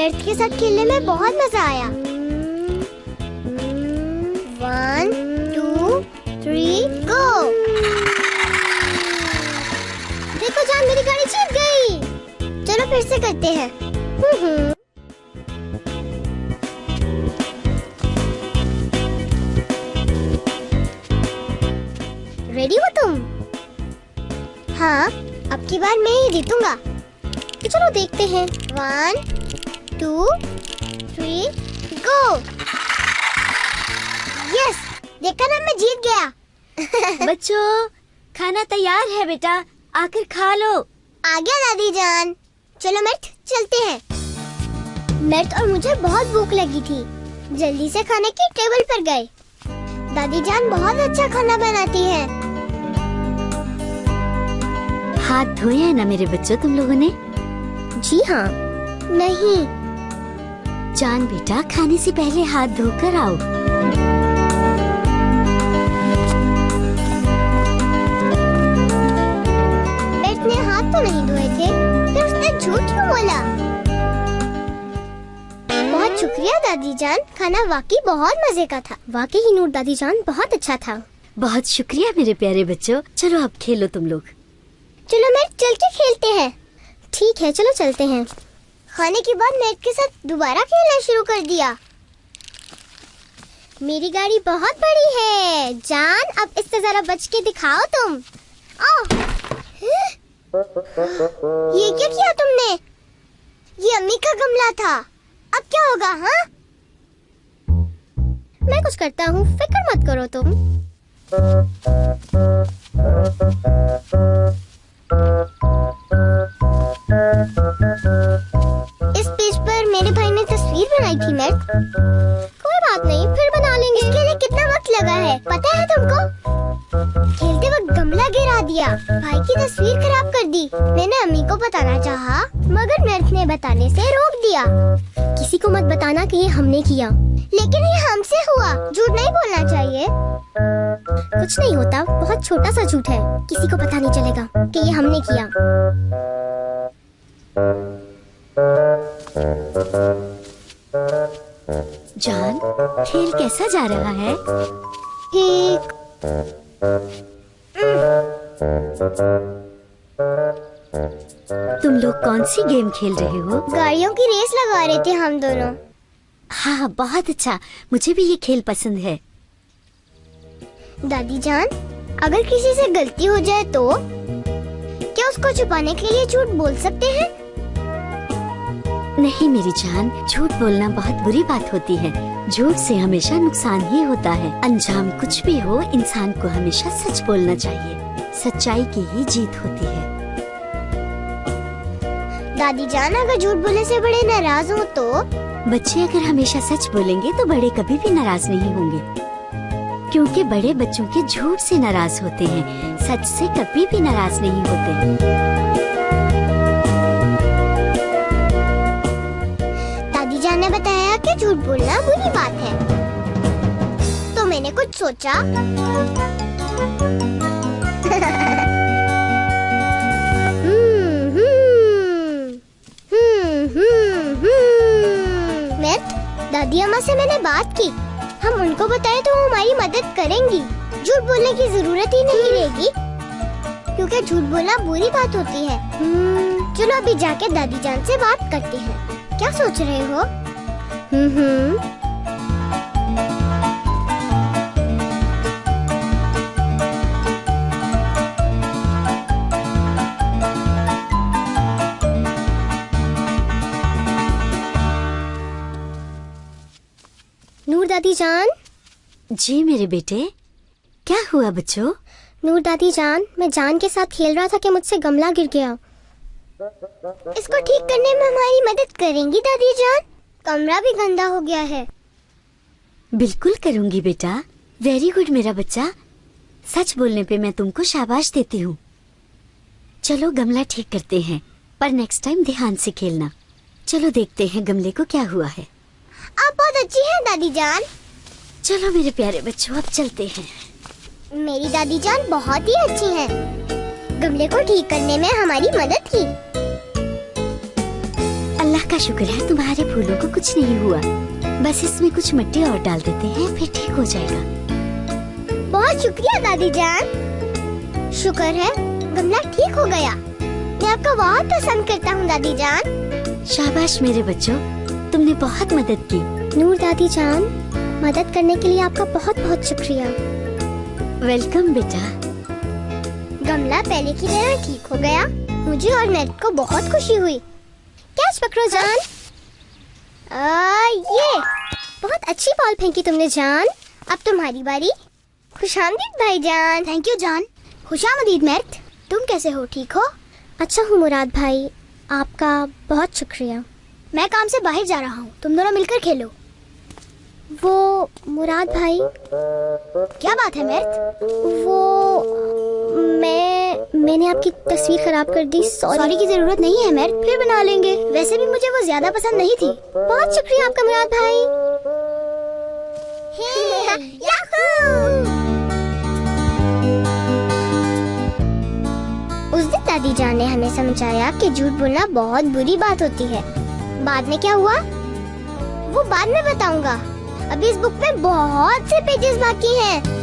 मेर्थ के साथ खेलने में बहुत मजा आया। 1, 2, 3 गो। देखो जान, मेरी गाड़ी जीत गई। चलो फिर से करते हैं। रेडी हो तुम? हाँ, अब की बार मैं ही जीतूंगा। तो चलो देखते हैं। 1, 2, 3 गो। यस, देखा ना, मैं जीत गया। बच्चों, खाना तैयार है बेटा, आकर खा लो। आ गया दादी जान। चलो मेर्थ, चलते हैं। मेर्थ और मुझे बहुत भूख लगी थी, जल्दी से खाने की टेबल पर गए। दादी जान बहुत अच्छा खाना बनाती है। हाथ धोए हैं ना मेरे बच्चों तुम लोगों ने? जी हाँ। नहीं। जान बेटा, खाने से पहले हाथ धोकर आओ। मेर्थ ने हाथ तो नहीं धोए थे, फिर उसने झूठ क्यों बोला? बहुत शुक्रिया दादी जान, खाना वाकई बहुत मजे का था। वाकई ही नूर दादी जान, बहुत अच्छा था। बहुत शुक्रिया मेरे प्यारे बच्चों। चलो अब खेलो तुम लोग। चलो मेर्थ, चल के खेलते हैं। ठीक है, चलो चलते हैं। खाने के बाद मेर्थ के साथ दोबारा खेलना शुरू कर दिया। मेरी गाड़ी बहुत बड़ी है जान, अब इससे जरा बच के दिखाओ तुम। ये क्या किया तुमने? ये अम्मी का गमला था, अब क्या होगा? हाँ, मैं कुछ करता हूँ, फिक्र मत करो तुम। इस पेज पर मेरे भाई ने तस्वीर बनाई थी मेर्थ। कोई बात नहीं, फिर बना लेंगे। इसके लिए कितना वक्त लगा है पता है तुमको? खेलते वक्त गमला गिरा दिया, भाई की तस्वीर खराब कर दी। मैंने अम्मी को बताना चाहा, मगर मेर्थ ने बताने से रोक दिया। किसी को मत बताना कि ये हमने किया। लेकिन ये हमसे हुआ, झूठ नहीं बोलना चाहिए। कुछ नहीं होता, बहुत छोटा सा झूठ है, किसी को पता नहीं चलेगा कि ये हमने किया। जान, खेल कैसा जा रहा है? ठीक। तुम लोग कौन सी गेम खेल रहे हो? गाड़ियों की रेस लगा रहे थे हम दोनों। हाँ, बहुत अच्छा, मुझे भी ये खेल पसंद है। दादी जान, अगर किसी से गलती हो जाए तो क्या उसको छुपाने के लिए झूठ बोल सकते हैं? नहीं मेरी जान, झूठ बोलना बहुत बुरी बात होती है। झूठ से हमेशा नुकसान ही होता है। अंजाम कुछ भी हो, इंसान को हमेशा सच बोलना चाहिए। सच्चाई की ही जीत होती है। दादी जान, अगर झूठ बोलने से बड़े नाराज हो तो? बच्चे अगर हमेशा सच बोलेंगे तो बड़े कभी भी नाराज नहीं होंगे, क्योंकि बड़े बच्चों के झूठ से नाराज होते हैं, सच से कभी भी नाराज नहीं होते। दादी जान ने बताया कि झूठ बोलना बुरी बात है, तो मैंने कुछ सोचा। दादी अम्मा से मैंने बात की, हम उनको बताए तो वो हमारी मदद करेंगी। झूठ बोलने की जरूरत ही नहीं रहेगी, क्योंकि झूठ बोलना बुरी बात होती है। चलो अभी जाके दादी जान से बात करते हैं। क्या सोच रहे हो? नूर दादी जान। जी मेरे बेटे, क्या हुआ बच्चों? नूर दादी जान, मैं जान के साथ खेल रहा था कि मुझसे गमला गिर गया। इसको ठीक करने में हमारी मदद करेंगी दादी जान? कमरा भी गंदा हो गया है। बिल्कुल करूंगी बेटा। वेरी गुड मेरा बच्चा। सच बोलने पे मैं तुमको शाबाश देती हूँ। चलो गमला ठीक करते हैं, पर नेक्स्ट टाइम ध्यान से खेलना। चलो देखते हैं गमले को क्या हुआ है। आप बहुत अच्छी हैं दादी जान। चलो मेरे प्यारे बच्चों, अब चलते हैं। मेरी दादी जान बहुत ही अच्छी हैं। गमले को ठीक करने में हमारी मदद की। अल्लाह का शुक्र है तुम्हारे फूलों को कुछ नहीं हुआ। बस इसमें कुछ मिट्टी और डाल देते हैं, फिर ठीक हो जाएगा। बहुत शुक्रिया दादी जान। शुक्र है गमला ठीक हो गया। मैं आपका बहुत पसंद करता हूँ दादी जान। शाबाश मेरे बच्चों, तुमने बहुत मदद की। नूर दादी जान, मदद करने के लिए आपका बहुत बहुत शुक्रिया। वेलकम बेटा। गमला पहले की तरह ठीक हो गया। मुझे और नेट को बहुत खुशी हुई। कैच पकड़ो जान। ये बहुत अच्छी बॉल फेंकी तुमने जान। अब तुम्हारी बारी। खुशामदीद भाई जान। थैंक यू जान। खुशामदीद मेट। तुम कैसे हो, ठीक हो? अच्छा हूँ मुराद भाई, आपका बहुत शुक्रिया। मैं काम से बाहर जा रहा हूँ, तुम दोनों मिलकर खेलो। वो मुराद भाई। क्या बात है मेट? मैंने आपकी तस्वीर खराब कर दी। सॉरी की जरूरत नहीं है मेट, फिर बना लेंगे। वैसे भी मुझे वो ज्यादा पसंद नहीं थी। बहुत शुक्रिया आपका मुराद भाई। उस दिन दादी जान ने हमें समझाया कि झूठ बोलना बहुत बुरी बात होती है। बाद में क्या हुआ वो बाद में बताऊंगा। अभी इस बुक में बहुत से पेजेस बाकी हैं।